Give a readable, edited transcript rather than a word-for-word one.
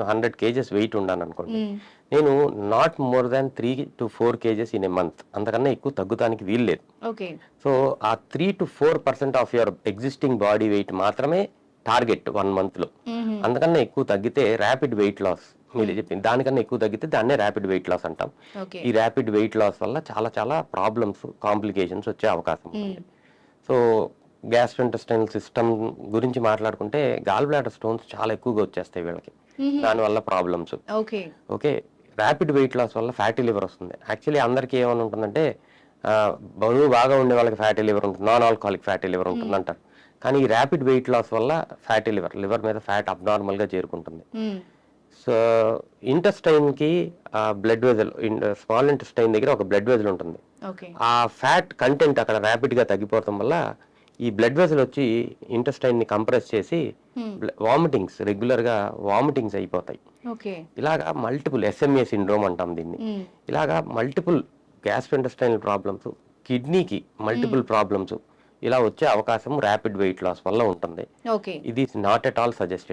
నేను 100 kgs wait ఉన్నాను అనుకోండి, నేను not more than 3 to 4 kgs in a month, అంతకన్నా ఎక్కువ తగ్గుతానికి వీల్లేదు. ఓకే. సో ఆ 3 to 4% of your existing body weight మాత్రమే టార్గెట్ 1 month లో. అంతకన్నా ఎక్కువ తగ్గితే ర్యాపిడ్ వెయిట్ లాస్, మీరు చెప్పింది దానికన్నా ఎక్కువ తగ్గితే దాన్నే ర్యాపిడ్ వెయిట్ లాస్ అంటాం. ఓకే. ఈ ర్యాపిడ్ వెయిట్ లాస్ వల్ల చాలా చాలా ప్రాబ్లమ్స్, కాంప్లికేషన్స్ వచ్చే అవకాశం ఉంది. సో గ్యాస్ట్రోఇంటెస్టైనల్ సిస్టమ్ గురించి మాట్లాడుకుంటే గాల్ బ్లాడర్ స్టోన్స్ చాలా ఎక్కువగా వచ్చేస్తాయి వీళ్ళకి, దానివల్ల problems. Okay. Okay, rapid weight loss వల్ల ఫ్యాటీ లివర్ వస్తుంది. యాక్చువల్లీ అందరికీ ఏమని ఉంటుందంటే బరువు బాగా ఉండే వాళ్ళకి ఫ్యాటీ లివర్ ఉంటుంది, నాన్ ఆల్కహాలిక్ ఫ్యాటీ లివర్ ఉంటుంది అంటారు. కానీ ఈ ర్యాపిడ్ వెయిట్ లాస్ వల్ల ఫ్యాటీ లివర్ మీద ఫ్యాట్ అబ్నార్మల్గా చేరుకుంటుంది. సో ఇంటెస్టైన్కి బ్లడ్ వెజల్, స్మాల్ ఇంటెస్టైన్ దగ్గర ఒక బ్లడ్ వెజల్ ఉంటుంది. ఓకే. ఆ ఫ్యాట్ కంటెంట్ అక్కడ ర్యాపిడ్గా తగ్గిపోవడం వల్ల ఈ బ్లడ్ వెజల్ వచ్చి ఇంటెస్టైన్ని కంప్రెస్ చేసి వామిటింగ్స్, రెగ్యులర్గా వామిటింగ్స్ అయిపోతాయి. ఓకే. ఇలాగా మల్టిపుల్ SMA సిండ్రోమ్ అంటాం దీన్ని. ఇలాగా మల్టిపుల్ గ్యాస్ట్రోఇంటెస్టైనల్ ప్రాబ్లమ్స్, కిడ్నీకి మల్టిపుల్ ప్రాబ్లమ్స్ ఇలా వచ్చే అవకాశం ర్యాపిడ్ వెయిట్ లాస్ వల్ల ఉంటుంది. ఓకే. ఇది నాట్ ఎట్ ఆల్ సజెస్టెడ్.